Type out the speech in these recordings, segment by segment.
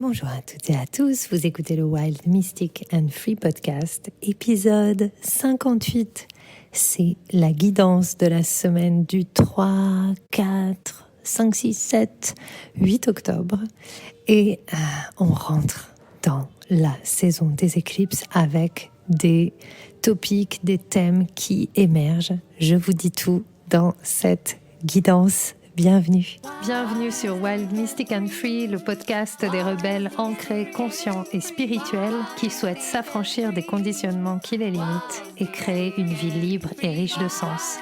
Bonjour à toutes et à tous, vous écoutez le Wild Mystic and Free Podcast, épisode 58. C'est la guidance de la semaine du 3, 4, 5, 6, 7, 8 octobre. Et on rentre dans la saison des éclipses avec des topics, des thèmes qui émergent. Je vous dis tout dans cette guidance. Bienvenue. Bienvenue sur Wild Mystic and Free, le podcast des rebelles ancrés, conscients et spirituels qui souhaitent s'affranchir des conditionnements qui les limitent et créer une vie libre et riche de sens.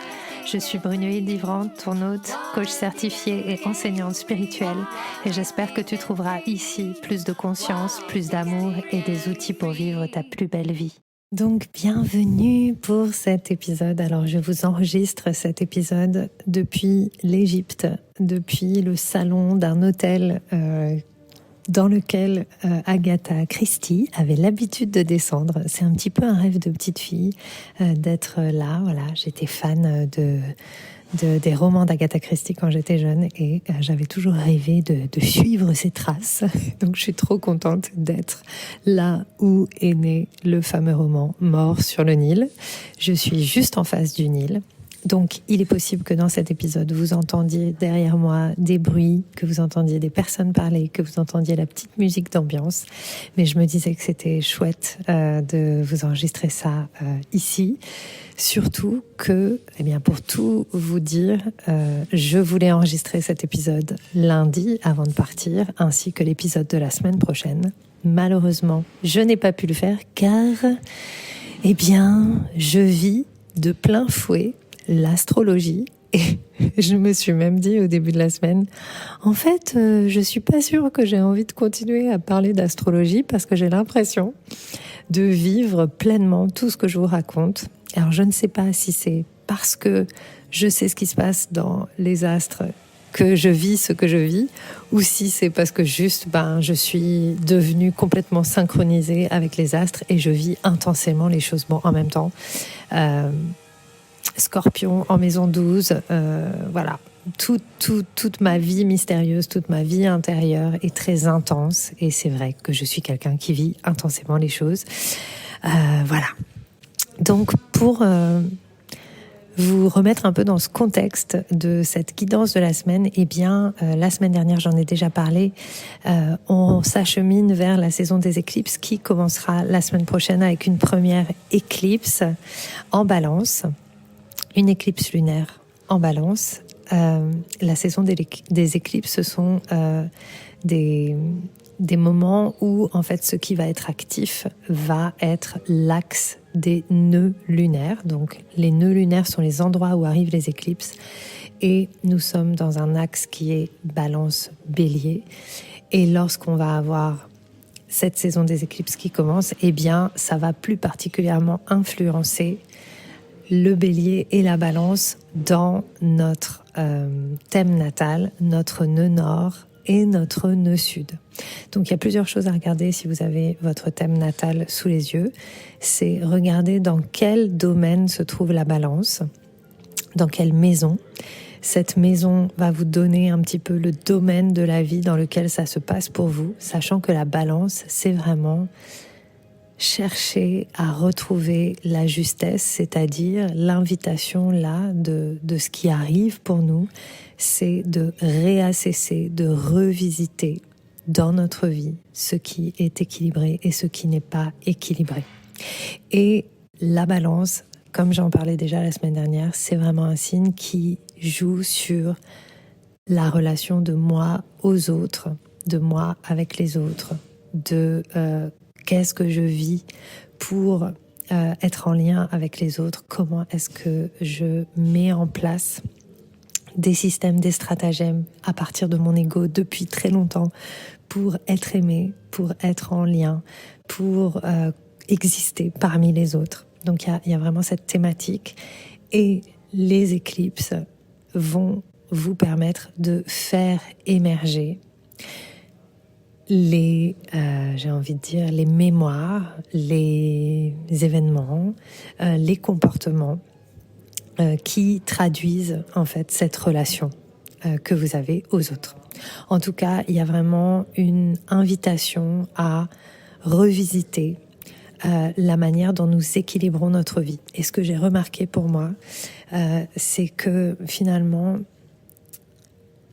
Je suis Brunoïde Livrante, ton hôte, coach certifiée et enseignante spirituelle, et j'espère que tu trouveras ici plus de conscience, plus d'amour et des outils pour vivre ta plus belle vie. Donc, bienvenue pour cet épisode. Alors, je vous enregistre cet épisode depuis l'Égypte, depuis le salon d'un hôtel dans lequel Agatha Christie avait l'habitude de descendre. C'est un petit peu un rêve de petite fille d'être là. Voilà, j'étais fan des romans d'Agatha Christie quand j'étais jeune et j'avais toujours rêvé de suivre ses traces. Donc je suis trop contente d'être là où est né le fameux roman Mort sur le Nil. Je suis juste en face du Nil. Donc il est possible que dans cet épisode vous entendiez derrière moi des bruits, que vous entendiez des personnes parler, que vous entendiez la petite musique d'ambiance. Mais je me disais que c'était chouette de vous enregistrer ça ici. Surtout que, pour tout vous dire, je voulais enregistrer cet épisode lundi avant de partir, ainsi que l'épisode de la semaine prochaine. Malheureusement, je n'ai pas pu le faire car, je vis de plein fouet l'astrologie. Et je me suis même dit au début de la semaine, en fait, je suis pas sûre que j'ai envie de continuer à parler d'astrologie parce que j'ai l'impression de vivre pleinement tout ce que je vous raconte. Alors, je ne sais pas si c'est parce que je sais ce qui se passe dans les astres que je vis ce que je vis, ou si c'est parce que juste, je suis devenue complètement synchronisée avec les astres et je vis intensément les choses en même temps. Scorpion en maison 12, voilà. Toute ma vie mystérieuse, toute ma vie intérieure est très intense et c'est vrai que je suis quelqu'un qui vit intensément les choses. Voilà. Donc pour vous remettre un peu dans ce contexte de cette guidance de la semaine, la semaine dernière j'en ai déjà parlé, on s'achemine vers la saison des éclipses qui commencera la semaine prochaine avec une première éclipse en Balance, une éclipse lunaire en Balance. La saison des éclipses, ce sont des moments où en fait ce qui va être actif va être l'axe des nœuds lunaires. Donc les nœuds lunaires sont les endroits où arrivent les éclipses et nous sommes dans un axe qui est Balance Bélier. Et lorsqu'on va avoir cette saison des éclipses qui commence, ça va plus particulièrement influencer le Bélier et la Balance dans notre thème natal, notre nœud nord et notre nœud sud. Donc il y a plusieurs choses à regarder si vous avez votre thème natal sous les yeux. C'est regarder dans quel domaine se trouve la Balance, dans quelle maison. Cette maison va vous donner un petit peu le domaine de la vie dans lequel ça se passe pour vous, sachant que la Balance, c'est vraiment chercher à retrouver la justesse, c'est-à-dire l'invitation là de ce qui arrive pour nous, c'est de réassesser, de revisiter dans notre vie ce qui est équilibré et ce qui n'est pas équilibré. Et la Balance, comme j'en parlais déjà la semaine dernière, c'est vraiment un signe qui joue sur la relation de moi aux autres, de moi avec les autres, de qu'est-ce que je vis pour être en lien avec les autres, comment est-ce que je mets en place des systèmes, des stratagèmes à partir de mon ego depuis très longtemps pour être aimé, pour être en lien, pour exister parmi les autres. Donc il y a vraiment cette thématique et les éclipses vont vous permettre de faire émerger les mémoires, les événements, les comportements qui traduisent en fait cette relation que vous avez aux autres. En tout cas, il y a vraiment une invitation à revisiter la manière dont nous équilibrons notre vie. Et ce que j'ai remarqué pour moi, c'est que finalement,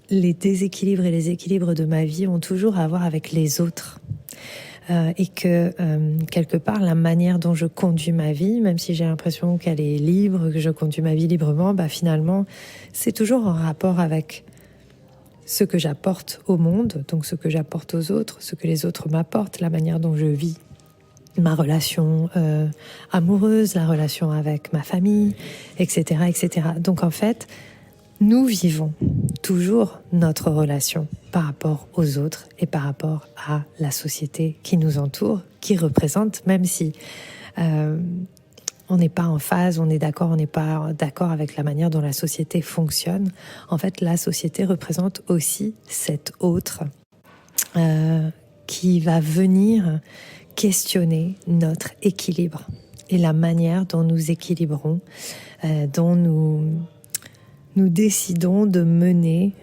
les déséquilibres et les équilibres de ma vie ont toujours à voir avec les autres. Et que quelque part, la manière dont je conduis ma vie, même si j'ai l'impression qu'elle est libre, que je conduis ma vie librement, finalement, c'est toujours en rapport avec ce que j'apporte au monde, donc ce que j'apporte aux autres, ce que les autres m'apportent, la manière dont je vis ma relation amoureuse, la relation avec ma famille, etc., etc. Donc en fait, nous vivons toujours notre relation par rapport aux autres et par rapport à la société qui nous entoure, qui représente, même si on n'est pas en phase, on est d'accord, on n'est pas d'accord avec la manière dont la société fonctionne. En fait, la société représente aussi cet autre qui va venir questionner notre équilibre et la manière dont nous équilibrons, dont nous décidons de mener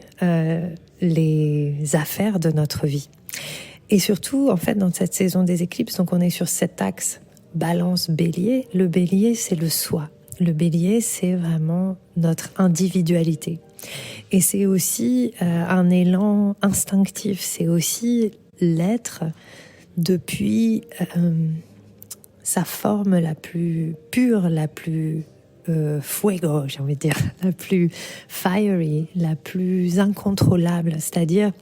les affaires de notre vie. Et surtout, en fait, dans cette saison des éclipses, donc on est sur cet axe Balance-Bélier. Le Bélier, c'est le soi. Le Bélier, c'est vraiment notre individualité. Et c'est aussi un élan instinctif. C'est aussi l'être depuis sa forme la plus pure, la plus fuego, j'ai envie de dire, la plus fiery, la plus incontrôlable. C'est-à-dire,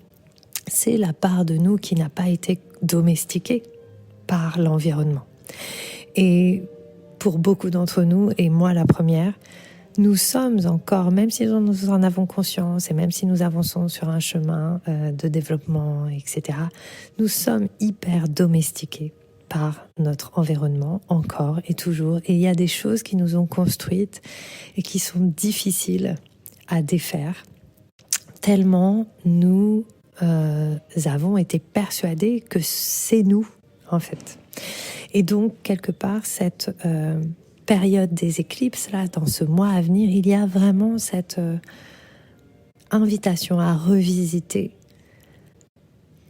c'est la part de nous qui n'a pas été domestiquée par l'environnement. Et pour beaucoup d'entre nous, et moi la première, nous sommes encore, même si nous en avons conscience et même si nous avançons sur un chemin de développement, etc., nous sommes hyper domestiqués par notre environnement, encore et toujours. Et il y a des choses qui nous ont construites et qui sont difficiles à défaire, tellement nous avons été persuadés que c'est nous, en fait. Et donc, quelque part, cette période des éclipses, là, dans ce mois à venir, il y a vraiment cette invitation à revisiter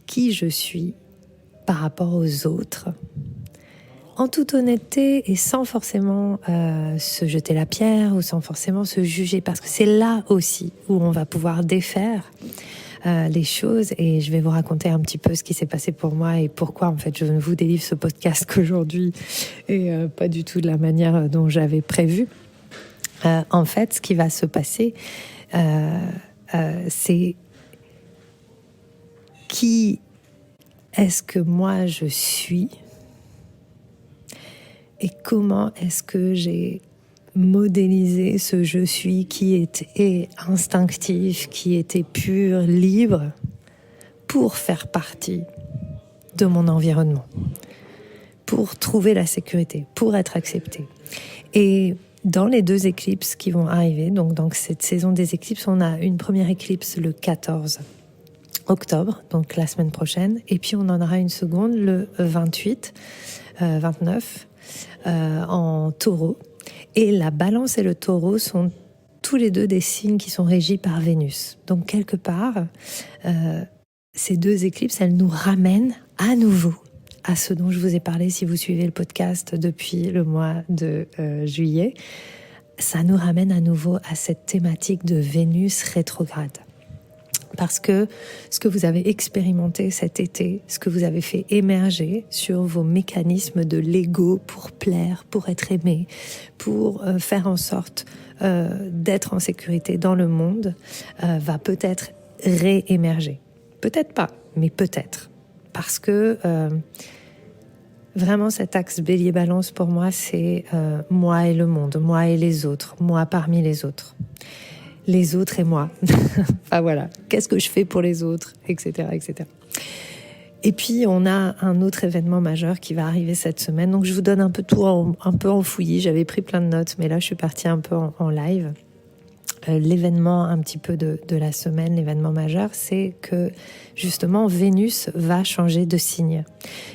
qui je suis par rapport aux autres, en toute honnêteté et sans forcément se jeter la pierre ou sans forcément se juger, parce que c'est là aussi où on va pouvoir défaire les choses. Et je vais vous raconter un petit peu ce qui s'est passé pour moi et pourquoi en fait je ne vous délivre ce podcast qu'aujourd'hui et pas du tout de la manière dont j'avais prévu. En fait, ce qui va se passer, c'est qui est-ce que moi je suis et comment est-ce que j'ai modélisé ce je suis qui était instinctif, qui était pur, libre, pour faire partie de mon environnement, pour trouver la sécurité, pour être accepté. Et dans les 2 éclipses qui vont arriver, donc dans cette saison des éclipses, on a une première éclipse le 14 octobre, donc la semaine prochaine, et puis on en aura une seconde le 29 en taureau. Et la balance et le taureau sont tous les 2 des signes qui sont régis par Vénus. Donc quelque part, ces 2 éclipses, elles nous ramènent à nouveau à ce dont je vous ai parlé si vous suivez le podcast depuis le mois de juillet. Ça nous ramène à nouveau à cette thématique de Vénus rétrograde. Parce que ce que vous avez expérimenté cet été, ce que vous avez fait émerger sur vos mécanismes de l'ego pour plaire, pour être aimé, pour faire en sorte d'être en sécurité dans le monde, va peut-être réémerger. Peut-être pas, mais peut-être. Parce que vraiment cet axe bélier-balance pour moi, c'est moi et le monde, moi et les autres, moi parmi les autres. Les autres et moi. Enfin voilà, qu'est-ce que je fais pour les autres, etc., etc. Et puis on a un autre événement majeur qui va arriver cette semaine. Donc je vous donne un peu tout un peu en fouillis. J'avais pris plein de notes, mais là je suis partie un peu en live. L'événement un petit peu de la semaine, l'événement majeur, c'est que justement Vénus va changer de signe.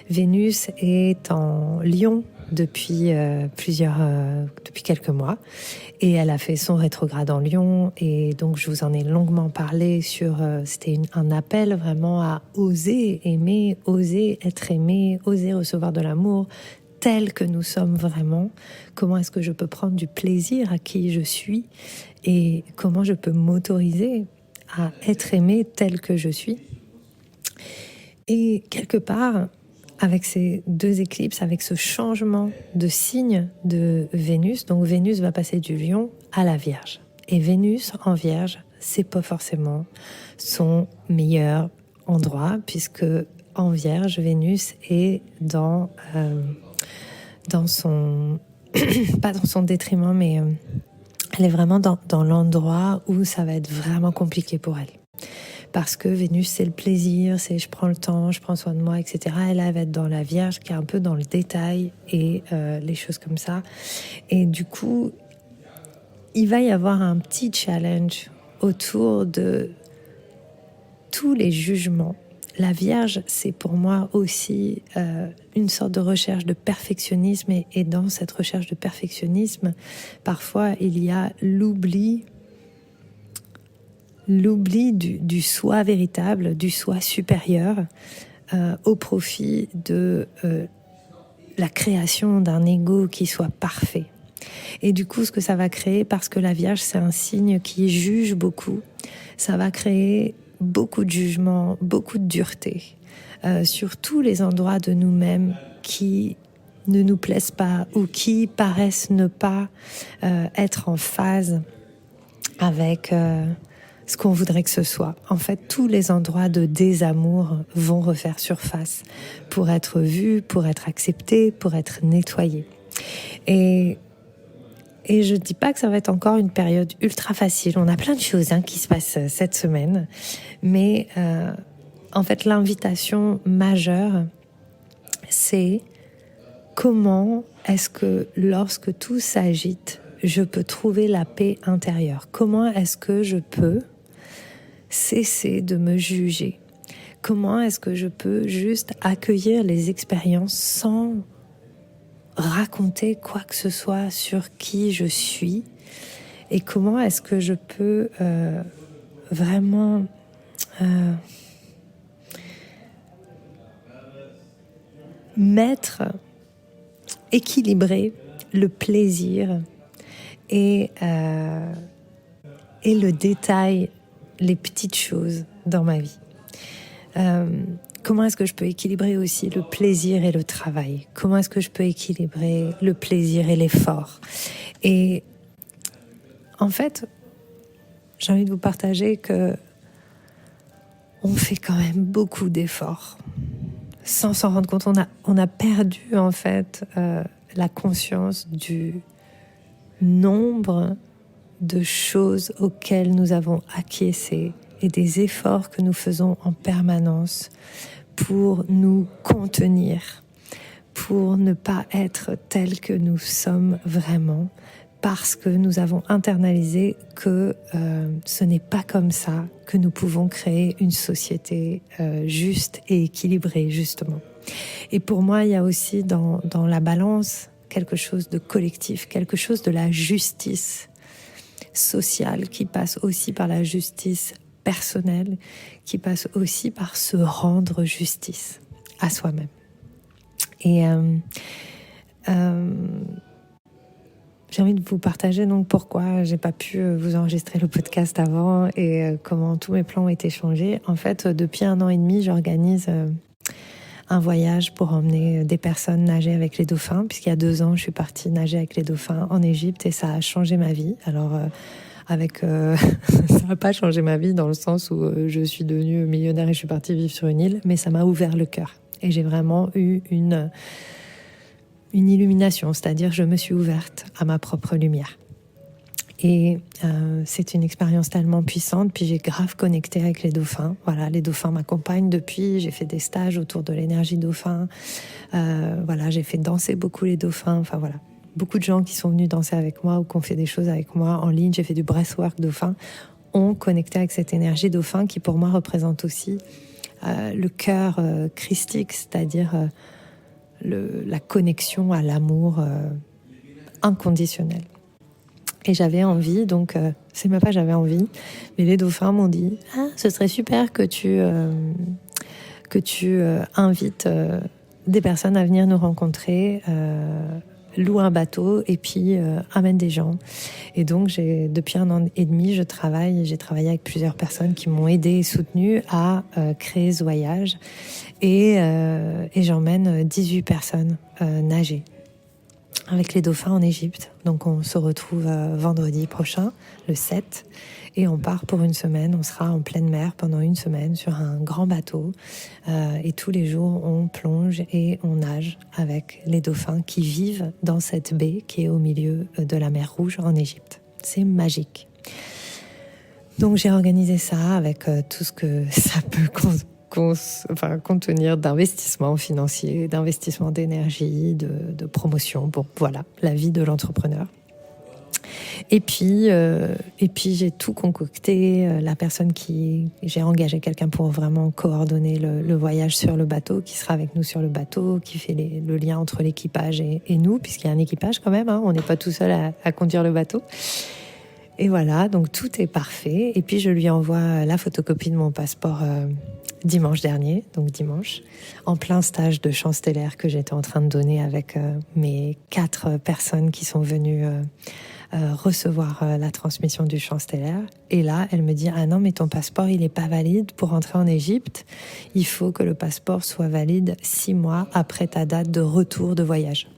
Vénus est en Lion depuis depuis quelques mois, et elle a fait son rétrograde en Lion, et donc je vous en ai longuement parlé c'était un appel vraiment à oser aimer, oser être aimé, oser recevoir de l'amour tel que nous sommes vraiment. Comment est-ce que je peux prendre du plaisir à qui je suis, et comment je peux m'autoriser à être aimé tel que je suis. Et quelque part, avec ces deux éclipses, avec ce changement de signe de Vénus, donc Vénus va passer du Lion à la Vierge. Et Vénus en Vierge, c'est pas forcément son meilleur endroit, puisque en Vierge, Vénus est dans son pas dans son détriment, mais elle est vraiment dans l'endroit où ça va être vraiment compliqué pour elle. Parce que Vénus, c'est le plaisir, c'est je prends le temps, je prends soin de moi, etc. Et là, elle va être dans la Vierge, qui est un peu dans le détail et les choses comme ça. Et du coup, il va y avoir un petit challenge autour de tous les jugements. La Vierge, c'est pour moi aussi une sorte de recherche de perfectionnisme, et dans cette recherche de perfectionnisme, parfois il y a l'oubli du soi véritable, du soi supérieur, au profit de la création d'un ego qui soit parfait. Et du coup, ce que ça va créer, parce que la Vierge, c'est un signe qui juge beaucoup, ça va créer beaucoup de jugement, beaucoup de dureté sur tous les endroits de nous-mêmes qui ne nous plaisent pas, ou qui paraissent ne pas être en phase avec ce qu'on voudrait que ce soit. En fait, tous les endroits de désamour vont refaire surface pour être vus, pour être acceptés, pour être nettoyés. Et je ne dis pas que ça va être encore une période ultra facile. On a plein de choses qui se passent cette semaine. Mais en fait, l'invitation majeure, c'est comment est-ce que lorsque tout s'agite, je peux trouver la paix intérieure? Comment est-ce que je peux cesser de me juger? Comment est-ce que je peux juste accueillir les expériences sans raconter quoi que ce soit sur qui je suis? Et comment est-ce que je peux vraiment équilibrer le plaisir et le détail, les petites choses dans ma vie? Comment est-ce que je peux équilibrer aussi le plaisir et le travail? Comment est-ce que je peux équilibrer le plaisir et l'effort? Et en fait, j'ai envie de vous partager que on fait quand même beaucoup d'efforts. Sans s'en rendre compte, on a perdu en fait la conscience du nombre de choses auxquelles nous avons acquiescé et des efforts que nous faisons en permanence pour nous contenir, pour ne pas être tels que nous sommes vraiment, parce que nous avons internalisé que ce n'est pas comme ça que nous pouvons créer une société juste et équilibrée, justement. Et pour moi, il y a aussi dans la balance quelque chose de collectif, quelque chose de la justice sociale qui passe aussi par la justice personnelle, qui passe aussi par se rendre justice à soi-même. Et j'ai envie de vous partager donc pourquoi j'ai pas pu vous enregistrer le podcast avant et comment tous mes plans ont été changés. En fait, depuis 1 an et demi, j'organise un voyage pour emmener des personnes nager avec les dauphins, puisqu'il y a 2 ans, je suis partie nager avec les dauphins en Égypte et ça a changé ma vie. Alors, ça n'a pas changé ma vie dans le sens où je suis devenue millionnaire et je suis partie vivre sur une île, mais ça m'a ouvert le cœur. Et j'ai vraiment eu une illumination, c'est-à-dire je me suis ouverte à ma propre lumière. Et c'est une expérience tellement puissante, puis j'ai grave connecté avec les dauphins. Voilà, les dauphins m'accompagnent depuis, j'ai fait des stages autour de l'énergie dauphin. Voilà, j'ai fait danser beaucoup les dauphins, enfin voilà. Beaucoup de gens qui sont venus danser avec moi ou qui ont fait des choses avec moi en ligne, j'ai fait du breathwork dauphin, ont connecté avec cette énergie dauphin qui pour moi représente aussi le cœur christique, c'est-à-dire la connexion à l'amour inconditionnel. Et j'avais envie, donc c'est même pas j'avais envie, mais les dauphins m'ont dit « Ah, ce serait super que tu invites des personnes à venir nous rencontrer, loue un bateau et puis amène des gens. » Et donc depuis 1 an et demi, j'ai travaillé avec plusieurs personnes qui m'ont aidée et soutenue à créer ce voyage. Et j'emmène 18 personnes nager avec les dauphins en Égypte. Donc on se retrouve vendredi prochain, le 7, et on part pour 1 semaine. On sera en pleine mer pendant 1 semaine sur un grand bateau. Et tous les jours, on plonge et on nage avec les dauphins qui vivent dans cette baie qui est au milieu de la mer Rouge en Égypte. C'est magique. Donc j'ai organisé ça avec tout ce que ça peut contenir d'investissement financier, d'investissement d'énergie, de promotion. Bon, voilà, la vie de l'entrepreneur. Et puis j'ai tout concocté. J'ai engagé quelqu'un pour vraiment coordonner le voyage sur le bateau, qui sera avec nous sur le bateau, qui fait le lien entre l'équipage et nous, puisqu'il y a un équipage quand même. On n'est pas tout seul à conduire le bateau. Et voilà, donc tout est parfait. Et puis je lui envoie la photocopie de mon passeport dimanche dernier, donc dimanche, en plein stage de chant stellaire que j'étais en train de donner avec mes 4 personnes qui sont venues recevoir la transmission du chant stellaire. Et là, elle me dit « Ah non, mais ton passeport, il n'est pas valide pour entrer en Égypte. Il faut que le passeport soit valide 6 mois après ta date de retour de voyage. »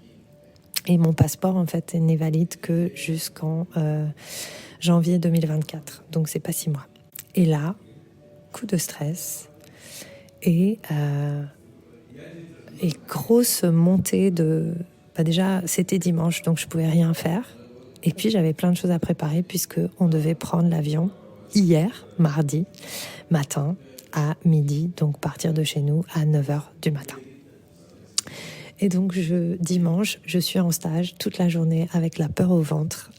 Et mon passeport, en fait, n'est valide que jusqu'en janvier 2024. Donc, c'est pas 6 mois. Et là, coup de stress et grosse montée de... déjà, c'était dimanche, donc je pouvais rien faire. Et puis, j'avais plein de choses à préparer puisqu'on devait prendre l'avion hier, mardi matin, à midi. Donc, partir de chez nous à 9h du matin. Et donc, dimanche, je suis en stage toute la journée avec la peur au ventre.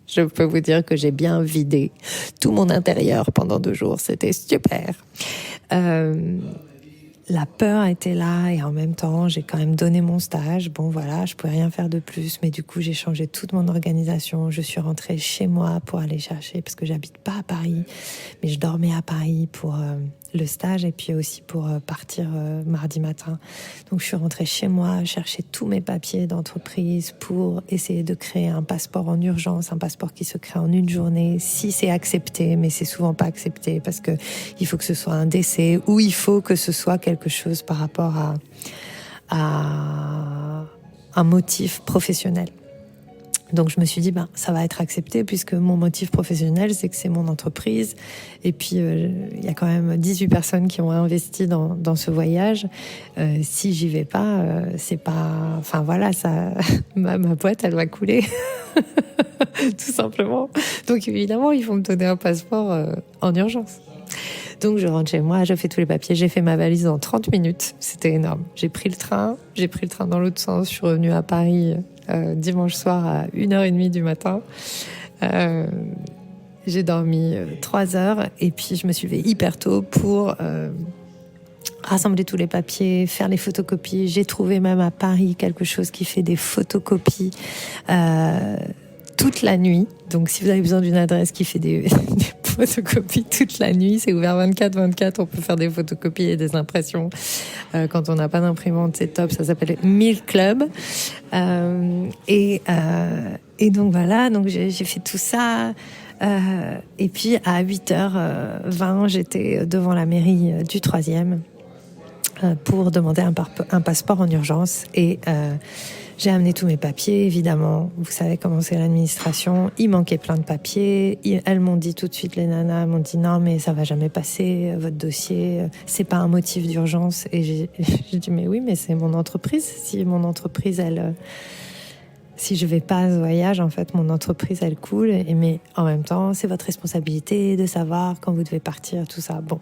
Je peux vous dire que j'ai bien vidé tout mon intérieur pendant 2 jours. C'était super. La peur était là et en même temps, j'ai quand même donné mon stage. Bon, voilà, je pouvais rien faire de plus. Mais du coup, j'ai changé toute mon organisation. Je suis rentrée chez moi pour aller chercher, parce que j'habite pas à Paris, mais je dormais à Paris pour le stage et puis aussi pour partir mardi matin. Donc, je suis rentrée chez moi, chercher tous mes papiers d'entreprise pour essayer de créer un passeport en urgence, un passeport qui se crée en 1 journée, si c'est accepté, mais c'est souvent pas accepté parce que il faut que ce soit un décès ou il faut que ce soit quelque chose par rapport à un motif professionnel. Donc je me suis dit, ça va être accepté puisque mon motif professionnel, c'est que c'est mon entreprise. Et puis, il y a quand même 18 personnes qui ont investi dans ce voyage. Si j'y vais pas, c'est pas... Enfin voilà, ma boîte, elle va couler. Tout simplement. Donc évidemment, ils vont me donner un passeport en urgence. Donc je rentre chez moi, je fais tous les papiers, j'ai fait ma valise en 30 minutes. C'était énorme. J'ai pris le train dans l'autre sens, je suis revenue à Paris dimanche soir à 1h30 du matin. J'ai dormi 3 heures et puis je me suis levée hyper tôt pour rassembler tous les papiers, faire les photocopies. J'ai trouvé même à Paris quelque chose qui fait des photocopies toute la nuit. Donc si vous avez besoin d'une adresse qui fait des photocopies toute la nuit, c'est ouvert 24/24, on peut faire des photocopies et des impressions quand on n'a pas d'imprimante, c'est top. Ça s'appelle Mill Club. Et donc voilà, donc j'ai fait tout ça. Et puis à 8h20, j'étais devant la mairie du 3e pour demander un passeport en urgence. Et j'ai amené tous mes papiers, évidemment. Vous savez comment c'est l'administration. Il manquait plein de papiers. Elles m'ont dit tout de suite, les nanas, elles m'ont dit non, mais ça va jamais passer, votre dossier, c'est pas un motif d'urgence. Et j'ai dit, mais oui, mais c'est mon entreprise. Si mon entreprise, si je vais pas à ce voyage, en fait, mon entreprise, elle coule. Mais en même temps, c'est votre responsabilité de savoir quand vous devez partir, tout ça. Bon.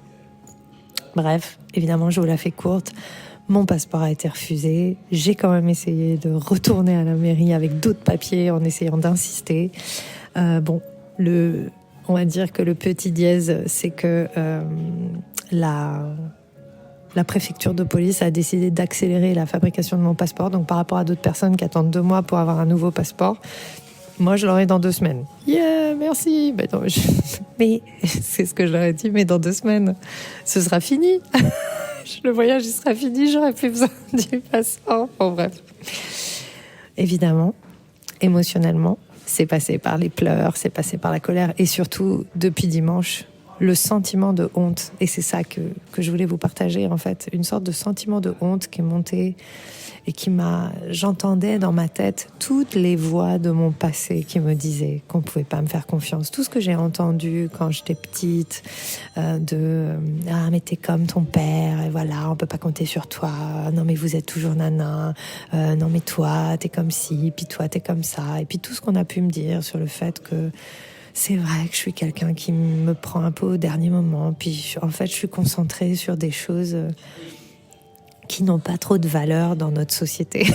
Bref, évidemment, je vous la fais courte. Mon passeport a été refusé. J'ai quand même essayé de retourner à la mairie avec d'autres papiers en essayant d'insister. On va dire que le petit dièse, c'est que la préfecture de police a décidé d'accélérer la fabrication de mon passeport. Donc par rapport à d'autres personnes qui attendent 2 mois pour avoir un nouveau passeport, moi je l'aurai dans 2 semaines. Yeah, merci. Mais c'est ce que je leur ai dit, mais dans 2 semaines, ce sera fini. Le voyage il sera fini, j'aurai plus besoin du passeport. Bon bref. Évidemment, émotionnellement, c'est passé par les pleurs, c'est passé par la colère et surtout, depuis dimanche, le sentiment de honte. Et c'est ça que je voulais vous partager, en fait. Une sorte de sentiment de honte qui est monté et j'entendais dans ma tête toutes les voix de mon passé qui me disaient qu'on pouvait pas me faire confiance. Tout ce que j'ai entendu quand j'étais petite, ah, mais t'es comme ton père, et voilà, on peut pas compter sur toi. Non, mais vous êtes toujours nana. Non, mais toi, t'es comme ci, puis toi, t'es comme ça. Et puis tout ce qu'on a pu me dire sur le fait que c'est vrai que je suis quelqu'un qui me prend un peu au dernier moment. Puis en fait, je suis concentrée sur des choses qui n'ont pas trop de valeur dans notre société.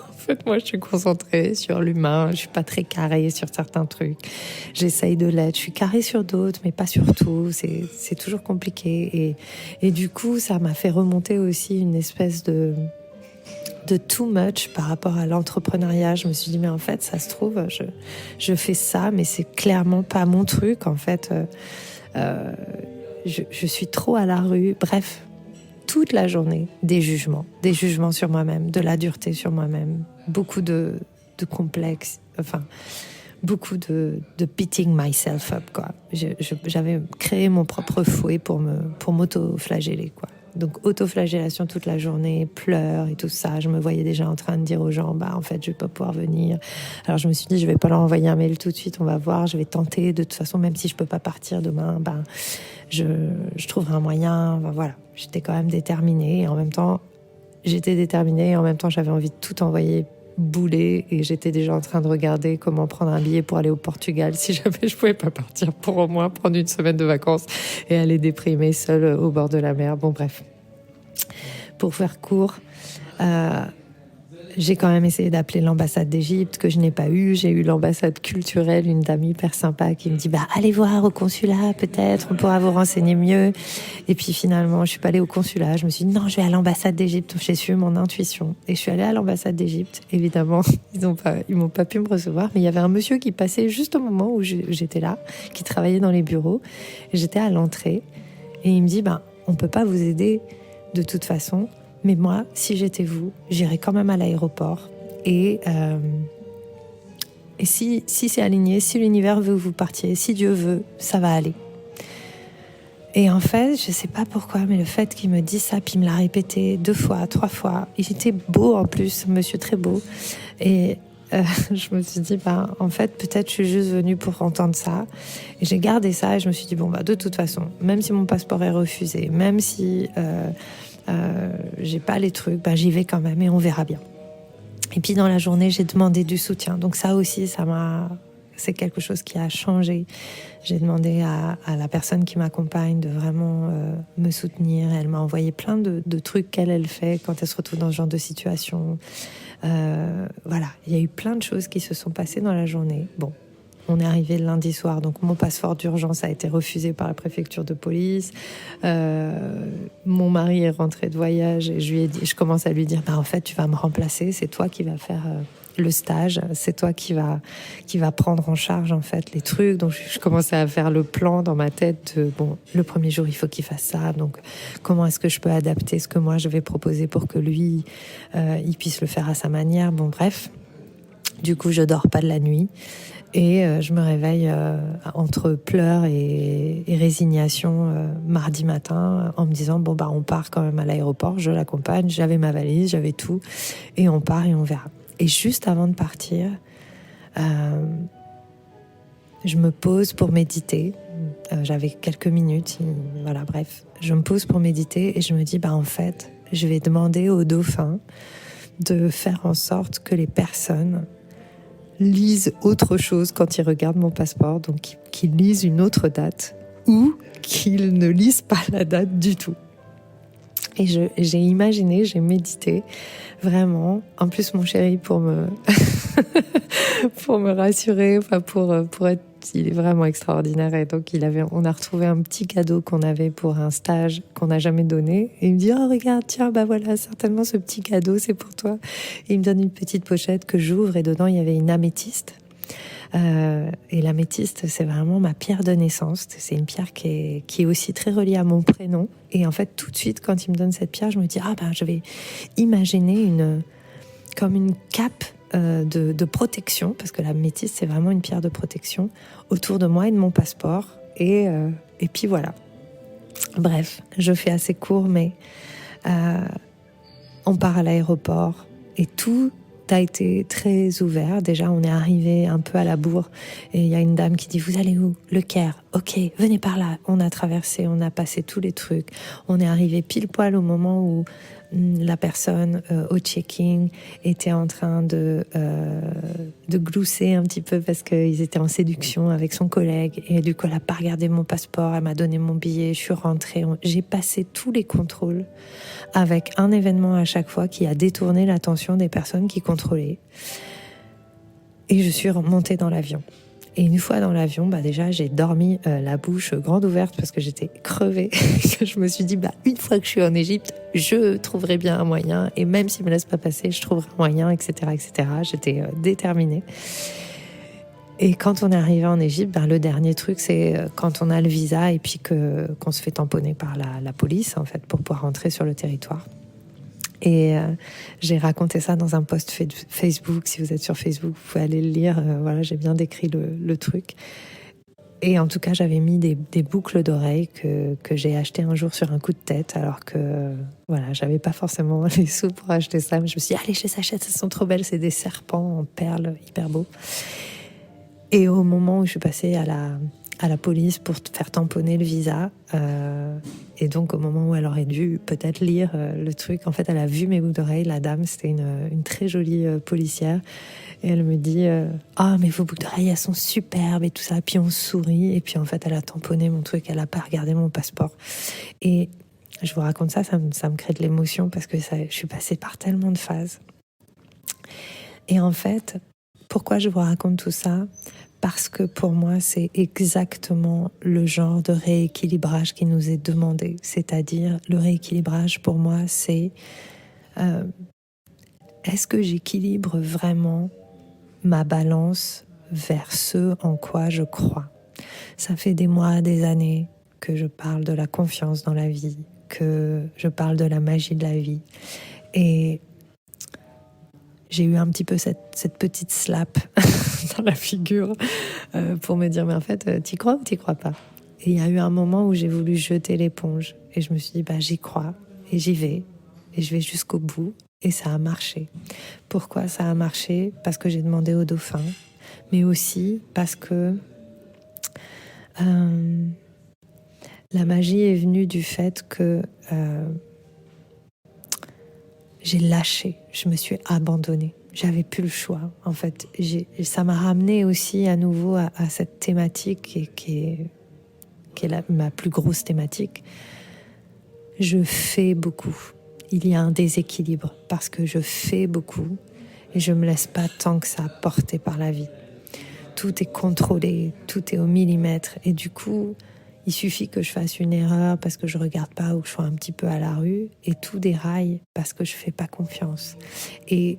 En fait, moi, je suis concentrée sur l'humain. Je suis pas très carrée sur certains trucs. J'essaye de l'être. Je suis carrée sur d'autres, mais pas sur tout. C'est toujours compliqué. Et du coup, ça m'a fait remonter aussi une espèce de too much par rapport à l'entrepreneuriat. Je me suis dit, mais en fait, ça se trouve, je fais ça, mais c'est clairement pas mon truc. En fait, je suis trop à la rue. Bref, toute la journée, des jugements sur moi-même, de la dureté sur moi-même, beaucoup de complexes, enfin, beaucoup de beating myself up, quoi. J'avais créé mon propre fouet pour m'auto-flageller, quoi. Donc auto-flagellation toute la journée, pleurs et tout ça. Je me voyais déjà en train de dire aux gens, en fait, je vais pas pouvoir venir. Alors je me suis dit, je vais pas leur envoyer un mail tout de suite, on va voir, je vais tenter. De toute façon, même si je peux pas partir demain, je trouverai un moyen. Voilà, j'étais quand même déterminée. Et en même temps, j'avais envie de tout envoyer bouler et j'étais déjà en train de regarder comment prendre un billet pour aller au Portugal si jamais je pouvais pas partir, pour au moins prendre une semaine de vacances et aller déprimer seule au bord de la mer. Bon bref, pour faire court, j'ai quand même essayé d'appeler l'ambassade d'Égypte que je n'ai pas eu. J'ai eu l'ambassade culturelle, une dame hyper sympa qui me dit allez voir au consulat, peut-être on pourra vous renseigner mieux. Et puis finalement je suis pas allée au consulat, je me suis dit non, je vais à l'ambassade d'Égypte. J'ai suivi mon intuition et je suis allée à l'ambassade d'Égypte. Évidemment ils m'ont pas pu me recevoir, mais il y avait un monsieur qui passait juste au moment où j'étais là, qui travaillait dans les bureaux. Et j'étais à l'entrée et il me dit on peut pas vous aider de toute façon. Mais moi, si j'étais vous, j'irais quand même à l'aéroport. Et si c'est aligné, si l'univers veut que vous partiez, si Dieu veut, ça va aller. Et en fait, je sais pas pourquoi, mais le fait qu'il me dise ça, puis il me l'a répété 2 fois, 3 fois. Il était beau en plus, monsieur très beau. Et je me suis dit, en fait, peut-être je suis juste venue pour entendre ça. Et j'ai gardé ça et je me suis dit, de toute façon, même si mon passeport est refusé, même si j'ai pas les trucs, j'y vais quand même et on verra bien. Et puis dans la journée, j'ai demandé du soutien. Donc ça aussi, c'est quelque chose qui a changé. J'ai demandé à la personne qui m'accompagne de vraiment me soutenir. Elle m'a envoyé plein de trucs qu'elle fait quand elle se retrouve dans ce genre de situation. Voilà, il y a eu plein de choses qui se sont passées dans la journée. Bon, on est arrivé le lundi soir, donc mon passeport d'urgence a été refusé par la préfecture de police. Mon mari est rentré de voyage et je commence à lui dire en fait, tu vas me remplacer, c'est toi qui vas faire le stage, c'est toi qui va prendre en charge en fait les trucs. Donc je commençais à faire le plan dans ma tête de, le premier jour il faut qu'il fasse ça, donc comment est-ce que je peux adapter ce que moi je vais proposer pour que lui il puisse le faire à sa manière. Bon bref, du coup je dors pas de la nuit. Et je me réveille entre pleurs et résignation mardi matin en me disant on part quand même à l'aéroport, je l'accompagne, j'avais ma valise, j'avais tout et on part et on verra. Et juste avant de partir, je me pose pour méditer. J'avais quelques minutes, voilà, bref. Je me pose pour méditer et je me dis en fait, je vais demander au dauphin de faire en sorte que les personnes lisent autre chose quand ils regardent mon passeport, donc qu'ils lisent une autre date ou qu'ils ne lisent pas la date du tout. Et j'ai imaginé, j'ai médité vraiment. En plus, mon chéri, pour me pour me rassurer, pour être il est vraiment extraordinaire. Et donc, on a retrouvé un petit cadeau qu'on avait pour un stage qu'on n'a jamais donné. Et il me dit, oh, regarde, tiens, bah voilà, certainement ce petit cadeau, c'est pour toi. Et il me donne une petite pochette que j'ouvre et dedans, il y avait une améthyste. Et l'améthyste, c'est vraiment ma pierre de naissance. C'est une pierre qui est aussi très reliée à mon prénom. Et en fait, tout de suite, quand il me donne cette pierre, je me dis, je vais imaginer comme une cape de protection, parce que l'améthyste, c'est vraiment une pierre de protection autour de moi et de mon passeport. Et puis voilà. Bref, je fais assez court, mais on part à l'aéroport et tout a été très ouvert. Déjà, on est arrivé un peu à la bourre et il y a une dame qui dit, vous allez où? Le Caire. Ok, venez par là. On a traversé, on a passé tous les trucs. On est arrivé pile poil au moment où la personne au checking était en train de glousser un petit peu parce qu'ils étaient en séduction avec son collègue. Et du coup, elle n'a pas regardé mon passeport, elle m'a donné mon billet, je suis rentrée. J'ai passé tous les contrôles avec un événement à chaque fois qui a détourné l'attention des personnes qui contrôlaient. Et je suis remontée dans l'avion. Et une fois dans l'avion, déjà j'ai dormi la bouche grande ouverte parce que j'étais crevée. Je me suis dit, une fois que je suis en Égypte, je trouverai bien un moyen. Et même s'ils ne me laissent pas passer, je trouverai un moyen, etc. etc. J'étais déterminée. Et quand on est arrivé en Égypte, le dernier truc, c'est quand on a le visa et puis qu'on se fait tamponner par la police, en fait, pour pouvoir rentrer sur le territoire. Et j'ai raconté ça dans un post Facebook. Si vous êtes sur Facebook, vous pouvez aller le lire. J'ai bien décrit le truc. Et en tout cas, j'avais mis des boucles d'oreilles que j'ai achetées un jour sur un coup de tête, alors que j'avais pas forcément les sous pour acheter ça. Mais je me suis dit, allez, je les achète, elles sont trop belles. C'est des serpents en perles, hyper beaux. Et au moment où je suis passée à la police pour faire tamponner le visa, et donc au moment où elle aurait dû peut-être lire le truc, en fait elle a vu mes boucles d'oreilles, la dame, c'était une très jolie policière, et elle me dit mais vos boucles d'oreilles elles sont superbes et tout ça, puis on sourit, et puis en fait elle a tamponné mon truc, elle a pas regardé mon passeport. Et je vous raconte ça me crée de l'émotion parce que je suis passée par tellement de phases. Et en fait, pourquoi je vous raconte tout ça ? Parce que pour moi, c'est exactement le genre de rééquilibrage qui nous est demandé. C'est-à-dire, le rééquilibrage, pour moi, c'est est-ce que j'équilibre vraiment ma balance vers ce en quoi je crois ? Ça fait des mois, des années que je parle de la confiance dans la vie, que je parle de la magie de la vie. Et j'ai eu un petit peu cette petite slap dans la figure pour me dire, mais en fait, t'y crois ou t'y crois pas ? Et il y a eu un moment où j'ai voulu jeter l'éponge. Et je me suis dit, j'y crois et j'y vais. Et je vais jusqu'au bout. Et ça a marché. Pourquoi ça a marché ? Parce que j'ai demandé au dauphin. Mais aussi parce que la magie est venue du fait que j'ai lâché, je me suis abandonnée. J'avais plus le choix, en fait. Ça m'a ramené aussi à nouveau à cette thématique qui est ma plus grosse thématique. Je fais beaucoup. Il y a un déséquilibre parce que je fais beaucoup et je me laisse pas tant que ça porter par la vie. Tout est contrôlé, tout est au millimètre et du coup, il suffit que je fasse une erreur parce que je regarde pas ou que je sois un petit peu à la rue et tout déraille parce que je fais pas confiance. Et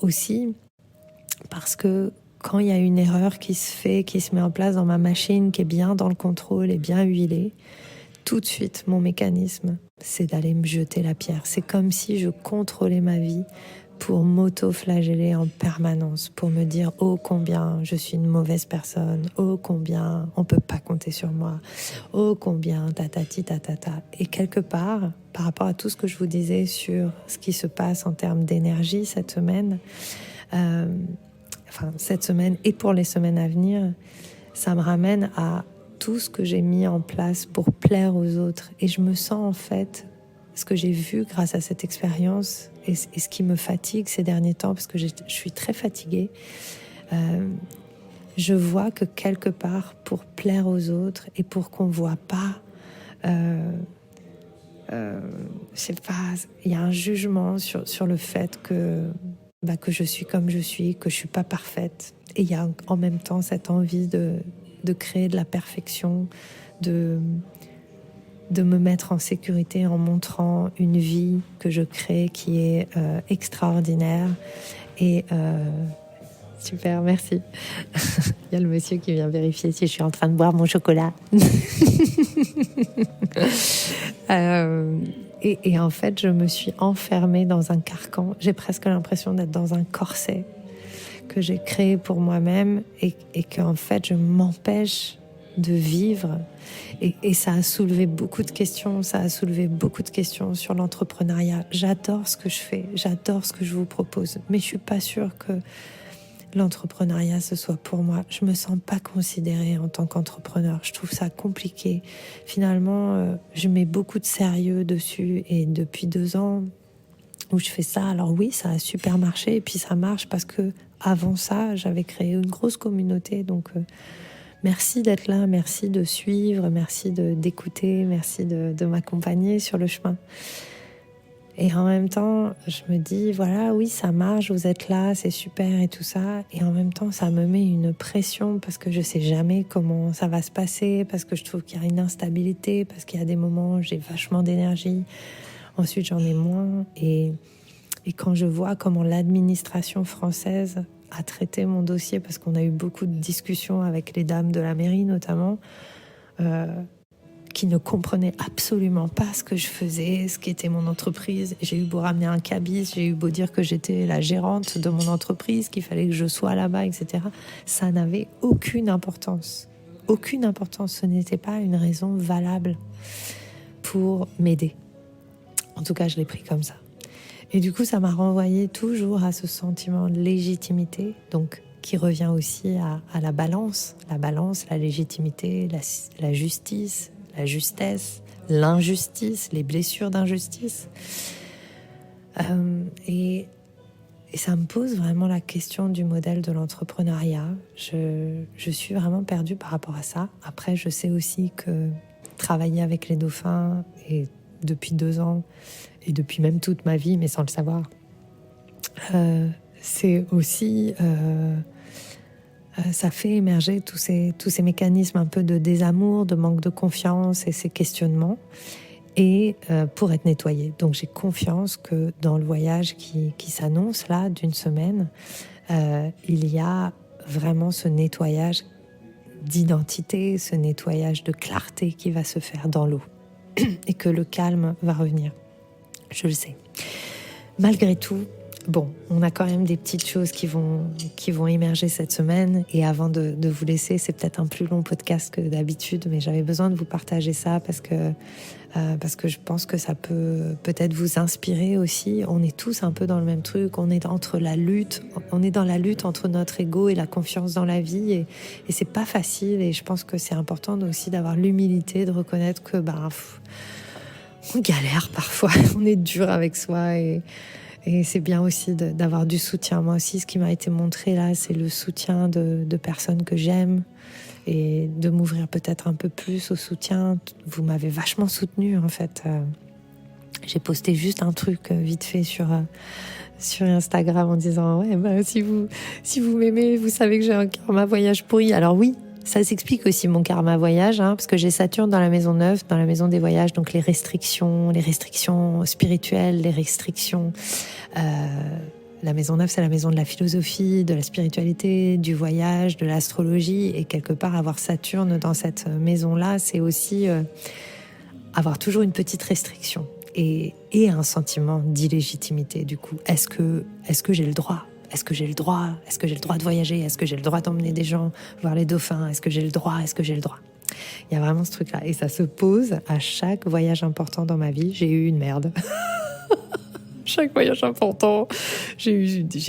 aussi parce que quand il y a une erreur qui se met en place dans ma machine, qui est bien dans le contrôle et bien huilée, tout de suite, mon mécanisme, c'est d'aller me jeter la pierre. C'est comme si je contrôlais ma vie pour m'auto-flageller en permanence, pour me dire « Oh, combien je suis une mauvaise personne, oh, combien on peut pas compter sur moi, oh, combien tatati tatata ». Et quelque part, par rapport à tout ce que je vous disais sur ce qui se passe en termes d'énergie cette semaine, cette semaine et pour les semaines à venir, ça me ramène à tout ce que j'ai mis en place pour plaire aux autres. Et je me sens en fait, ce que j'ai vu grâce à cette expérience et ce qui me fatigue ces derniers temps, parce que je suis très fatiguée, je vois que quelque part, pour plaire aux autres et pour qu'on ne voit pas, je sais pas, il y a un jugement sur le fait que je suis comme je suis, que je suis pas parfaite. Et il y a en même temps cette envie de de créer de la perfection, de me mettre en sécurité en montrant une vie que je crée qui est extraordinaire. Et super, merci. Il y a le monsieur qui vient vérifier si je suis en train de boire mon chocolat. Et en fait, je me suis enfermée dans un carcan. J'ai presque l'impression d'être dans un corset que j'ai créé pour moi-même et qu'en fait, je m'empêche de vivre. Et ça a soulevé beaucoup de questions. Ça a soulevé beaucoup de questions sur l'entrepreneuriat. J'adore ce que je fais. J'adore ce que je vous propose. Mais je suis pas sûre que l'entrepreneuriat, ce soit pour moi. Je me sens pas considérée en tant qu'entrepreneur. Je trouve ça compliqué. Finalement, je mets beaucoup de sérieux dessus. Et depuis 2 ans où je fais ça, alors oui, ça a super marché. Et puis ça marche parce que avant ça, j'avais créé une grosse communauté. Donc, merci d'être là, merci de suivre, merci d'écouter, merci de m'accompagner sur le chemin. Et en même temps, je me dis, voilà, oui, ça marche, vous êtes là, c'est super et tout ça. Et en même temps, ça me met une pression parce que je sais jamais comment ça va se passer, parce que je trouve qu'il y a une instabilité, parce qu'il y a des moments où j'ai vachement d'énergie. Ensuite, j'en ai moins. Et quand je vois comment l'administration française a traité mon dossier, parce qu'on a eu beaucoup de discussions avec les dames de la mairie notamment, qui ne comprenaient absolument pas ce que je faisais, ce qu'était mon entreprise. J'ai eu beau ramener un cabis, j'ai eu beau dire que j'étais la gérante de mon entreprise, qu'il fallait que je sois là-bas, etc. Ça n'avait aucune importance. Aucune importance. Ce n'était pas une raison valable pour m'aider. En tout cas, je l'ai pris comme ça. Et du coup, ça m'a renvoyé toujours à ce sentiment de légitimité, donc qui revient aussi à la balance, la légitimité, la justice, la justesse, l'injustice, les blessures d'injustice. Et ça me pose vraiment la question du modèle de l'entrepreneuriat. Je suis vraiment perdue par rapport à ça. Après, je sais aussi que travailler avec les dauphins, et depuis 2 ans, et depuis même toute ma vie, mais sans le savoir, c'est aussi... ça fait émerger tous ces mécanismes un peu de désamour, de manque de confiance et ces questionnements, et pour être nettoyé. Donc j'ai confiance que dans le voyage qui s'annonce là d'une semaine, il y a vraiment ce nettoyage d'identité, ce nettoyage de clarté qui va se faire dans l'eau et que le calme va revenir. Je le sais. Malgré tout, bon, on a quand même des petites choses qui vont émerger cette semaine. Et avant de vous laisser, c'est peut-être un plus long podcast que d'habitude, mais j'avais besoin de vous partager ça parce que je pense que ça peut peut-être vous inspirer aussi. On est tous un peu dans le même truc. On est dans la lutte entre notre ego et la confiance dans la vie. Et c'est pas facile. Et je pense que c'est important aussi d'avoir l'humilité de reconnaître que on galère parfois. On est dur avec soi et c'est bien aussi d'avoir du soutien. Moi aussi, ce qui m'a été montré là, c'est le soutien de personnes que j'aime et de m'ouvrir peut-être un peu plus au soutien. Vous m'avez vachement soutenue en fait. J'ai posté juste un truc vite fait sur Instagram en disant si vous m'aimez, vous savez que j'ai un karma voyage pourri. Alors oui, ça s'explique aussi mon karma voyage, parce que j'ai Saturne dans la maison 9, dans la maison des voyages, donc les restrictions spirituelles, les restrictions. La maison 9, c'est la maison de la philosophie, de la spiritualité, du voyage, de l'astrologie. Et quelque part, avoir Saturne dans cette maison-là, c'est aussi avoir toujours une petite restriction et un sentiment d'illégitimité. Du coup, est-ce que j'ai le droit ? Est-ce que j'ai le droit ? Est-ce que j'ai le droit de voyager ? Est-ce que j'ai le droit d'emmener des gens voir les dauphins ? Est-ce que j'ai le droit ? Il y a vraiment ce truc-là. Et ça se pose à chaque voyage important dans ma vie. J'ai eu une merde. Chaque voyage important, j'ai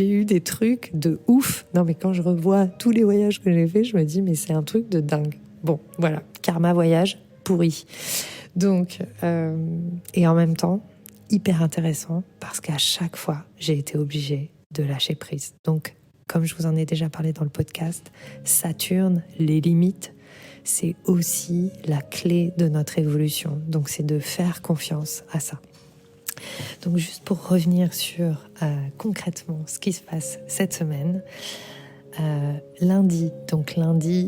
eu des trucs de ouf. Non, mais quand je revois tous les voyages que j'ai faits, je me dis, mais c'est un truc de dingue. Bon, voilà, karma voyage pourri. Donc, et en même temps, hyper intéressant, parce qu'à chaque fois, j'ai été obligée de lâcher prise. Donc, comme je vous en ai déjà parlé dans le podcast, Saturne, les limites, c'est aussi la clé de notre évolution. Donc, c'est de faire confiance à ça. Donc juste pour revenir sur concrètement ce qui se passe cette semaine, lundi,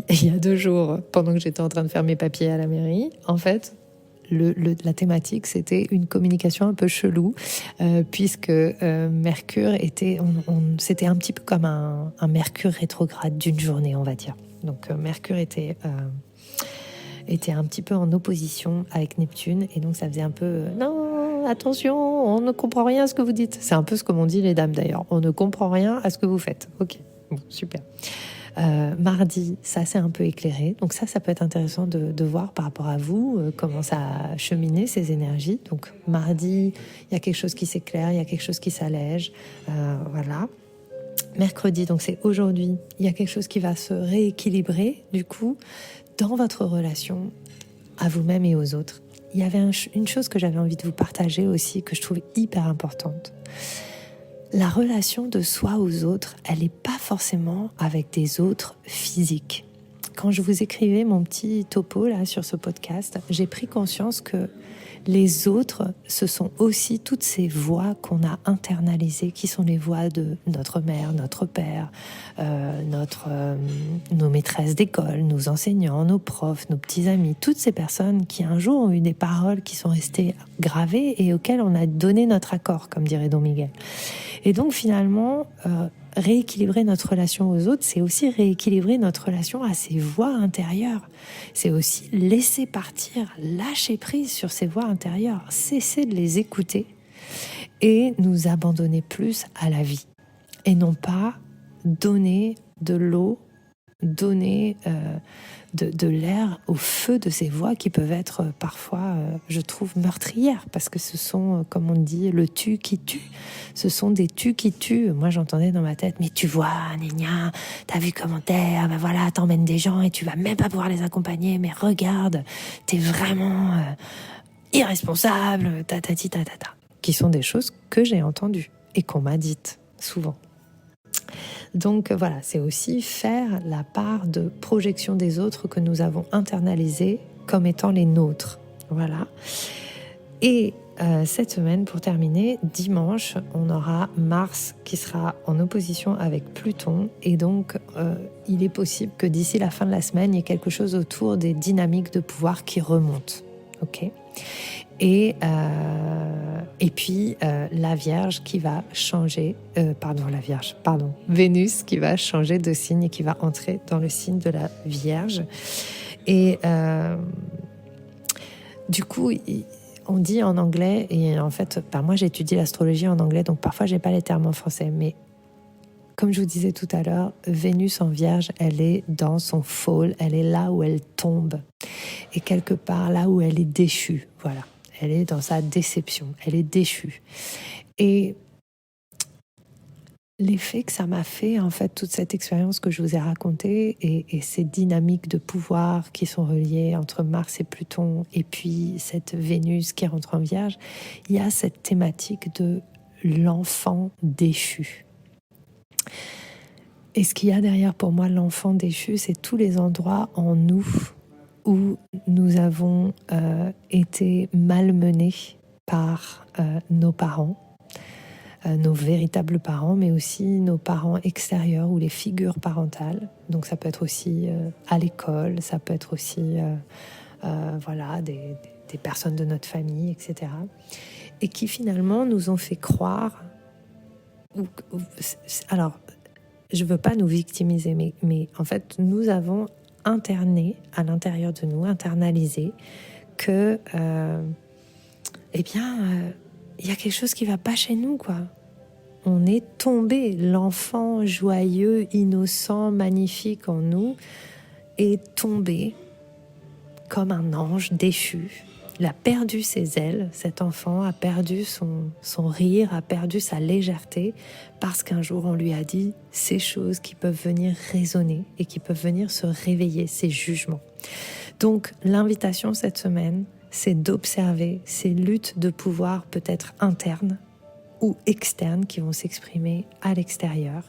il y a 2 jours, pendant que j'étais en train de faire mes papiers à la mairie, en fait, la thématique, c'était une communication un peu chelou, puisque Mercure était, c'était un petit peu comme un Mercure rétrograde d'une journée, on va dire. Donc Mercure était un petit peu en opposition avec Neptune, et donc ça faisait un peu non, attention, on ne comprend rien à ce que vous dites. C'est un peu ce que m'ont dit les dames d'ailleurs. On ne comprend rien à ce que vous faites. Ok, bon, super. Mardi, ça s'est un peu éclairé. Donc ça peut être intéressant de voir par rapport à vous comment ça a cheminé ces énergies. Donc mardi, il y a quelque chose qui s'éclaire, il y a quelque chose qui s'allège. Voilà. Mercredi, donc c'est aujourd'hui, il y a quelque chose qui va se rééquilibrer du coup dans votre relation à vous-même et aux autres. Il y avait une chose que j'avais envie de vous partager aussi, que je trouve hyper importante. La relation de soi aux autres, elle n'est pas forcément avec des autres physiques. Quand je vous écrivais mon petit topo là sur ce podcast, j'ai pris conscience que les autres, ce sont aussi toutes ces voix qu'on a internalisées, qui sont les voix de notre mère, notre père, nos maîtresses d'école, nos enseignants, nos profs, nos petits amis, toutes ces personnes qui un jour ont eu des paroles qui sont restées gravées et auxquelles on a donné notre accord, comme dirait Don Miguel. Et donc finalement, rééquilibrer notre relation aux autres, c'est aussi rééquilibrer notre relation à ces voix intérieures. C'est aussi laisser partir, lâcher prise sur ces voix intérieures, cesser de les écouter et nous abandonner plus à la vie. Et non pas donner de l'eau, donner de l'air au feu de ces voix qui peuvent être parfois, je trouve, meurtrières, parce que ce sont, comme on dit, le tu qui tue. Ce sont des tu qui tuent. Moi, j'entendais dans ma tête, mais tu vois, Nénia, t'as vu comment t'es, ben voilà, t'emmènes des gens et tu vas même pas pouvoir les accompagner, mais regarde, t'es vraiment irresponsable, tatati tatata. Qui sont des choses que j'ai entendues et qu'on m'a dites souvent. Donc voilà, c'est aussi faire la part de projection des autres que nous avons internalisées comme étant les nôtres. Voilà. Et cette semaine, pour terminer, dimanche, on aura Mars qui sera en opposition avec Pluton. Et donc, il est possible que d'ici la fin de la semaine, il y ait quelque chose autour des dynamiques de pouvoir qui remontent. Ok ? Et puis la Vierge qui va changer, Vénus qui va changer de signe et qui va entrer dans le signe de la Vierge. Et du coup, on dit en anglais, et en fait, moi j'ai étudié l'astrologie en anglais, donc parfois j'ai pas les termes en français, mais comme je vous disais tout à l'heure, Vénus en Vierge, elle est dans son fall, elle est là où elle tombe, et quelque part là où elle est déchue, voilà. Elle est dans sa déception, elle est déchue. Et l'effet que ça m'a fait, en fait, toute cette expérience que je vous ai racontée et ces dynamiques de pouvoir qui sont reliées entre Mars et Pluton, et puis cette Vénus qui rentre en Vierge, il y a cette thématique de l'enfant déchu. Et ce qu'il y a derrière pour moi, l'enfant déchu, c'est tous les endroits en nous où nous avons été malmenés par nos parents, nos véritables parents, mais aussi nos parents extérieurs ou les figures parentales. Donc ça peut être aussi à l'école, ça peut être aussi voilà, des personnes de notre famille, etc. Et qui finalement nous ont fait croire... Alors, je ne veux pas nous victimiser, mais en fait, nous avons interné à l'intérieur de nous, internalisé que, il y a quelque chose qui va pas chez nous, quoi. On est tombé, l'enfant joyeux, innocent, magnifique en nous est tombé comme un ange déchu. Il a perdu ses ailes, cet enfant a perdu son rire, a perdu sa légèreté, parce qu'un jour on lui a dit ces choses qui peuvent venir résonner et qui peuvent venir se réveiller, ces jugements. Donc l'invitation cette semaine, c'est d'observer ces luttes de pouvoir peut-être internes ou externes qui vont s'exprimer à l'extérieur,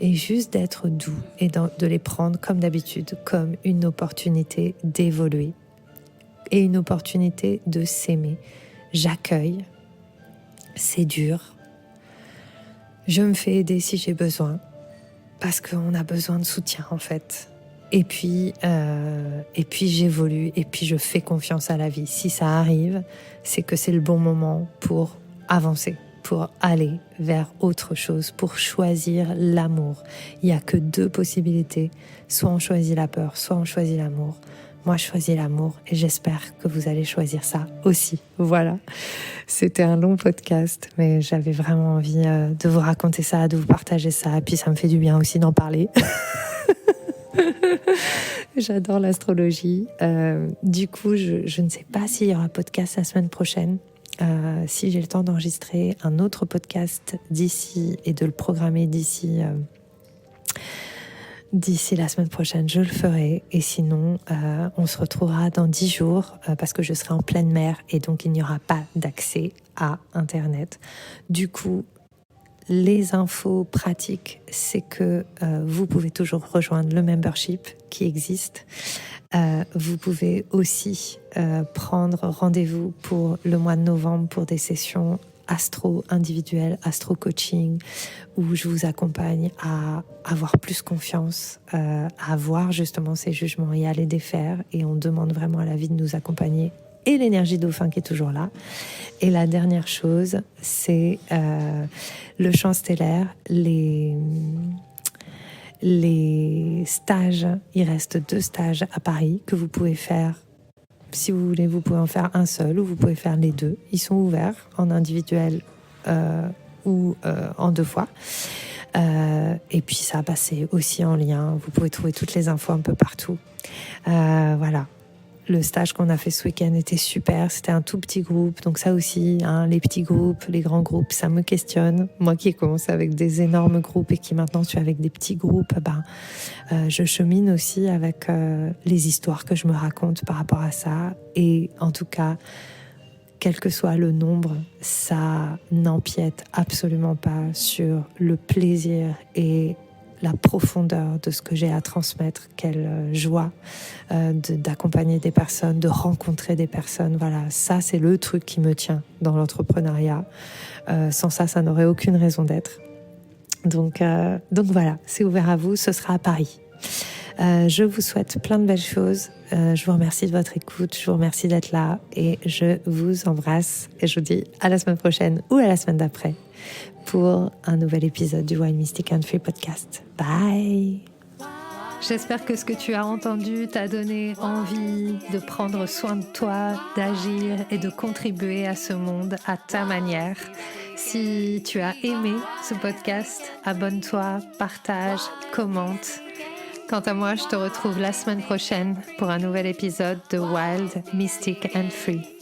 et juste d'être doux et de les prendre comme d'habitude, comme une opportunité d'évoluer et une opportunité de s'aimer. J'accueille, c'est dur, je me fais aider si j'ai besoin, parce qu'on a besoin de soutien en fait. Et puis j'évolue et puis je fais confiance à la vie. Si ça arrive, c'est que c'est le bon moment pour avancer, pour aller vers autre chose, pour choisir l'amour. Il n'y a que 2 possibilités. Soit on choisit la peur, soit on choisit l'amour. Moi, je choisis l'amour et j'espère que vous allez choisir ça aussi. Voilà. C'était un long podcast, mais j'avais vraiment envie de vous raconter ça, de vous partager ça. Et puis ça me fait du bien aussi d'en parler. J'adore l'astrologie. Du coup, je ne sais pas s'il y aura podcast la semaine prochaine. Si j'ai le temps d'enregistrer un autre podcast d'ici et de le programmer d'ici la semaine prochaine, je le ferai. Et sinon, on se retrouvera dans 10 jours parce que je serai en pleine mer et donc il n'y aura pas d'accès à Internet. Du coup, les infos pratiques, c'est que vous pouvez toujours rejoindre le membership qui existe. Vous pouvez aussi prendre rendez-vous pour le mois de novembre pour des sessions astro individuelles, astro coaching, où je vous accompagne à avoir plus confiance, à avoir justement ces jugements et à les défaire. Et on demande vraiment à la vie de nous accompagner. Et l'énergie dauphin qui est toujours là. Et la dernière chose, c'est le champ stellaire, les stages. Il reste 2 stages à Paris que vous pouvez faire. Si vous voulez, vous pouvez en faire un seul ou vous pouvez faire les 2. Ils sont ouverts en individuel ou en 2 fois. Et puis ça, c'est aussi en lien. Vous pouvez trouver toutes les infos un peu partout. Voilà. Le stage qu'on a fait ce week-end était super, c'était un tout petit groupe, donc ça aussi, les petits groupes, les grands groupes, ça me questionne. Moi qui ai commencé avec des énormes groupes et qui maintenant suis avec des petits groupes, je chemine aussi avec les histoires que je me raconte par rapport à ça. Et en tout cas, quel que soit le nombre, ça n'empiète absolument pas sur le plaisir et la profondeur de ce que j'ai à transmettre. Quelle joie d'accompagner des personnes, de rencontrer des personnes. Voilà, ça c'est le truc qui me tient dans l'entrepreneuriat. Sans ça, ça n'aurait aucune raison d'être. Donc voilà, c'est ouvert à vous, ce sera à Paris. Je vous souhaite plein de belles choses. Je vous remercie de votre écoute, je vous remercie d'être là et je vous embrasse. Et je vous dis à la semaine prochaine ou à la semaine d'après pour un nouvel épisode du Wild Mystic and Free Podcast. Bye! J'espère que ce que tu as entendu t'a donné envie de prendre soin de toi, d'agir et de contribuer à ce monde à ta manière. Si tu as aimé ce podcast, abonne-toi, partage, commente. Quant à moi, je te retrouve la semaine prochaine pour un nouvel épisode de Wild, Mystic and Free.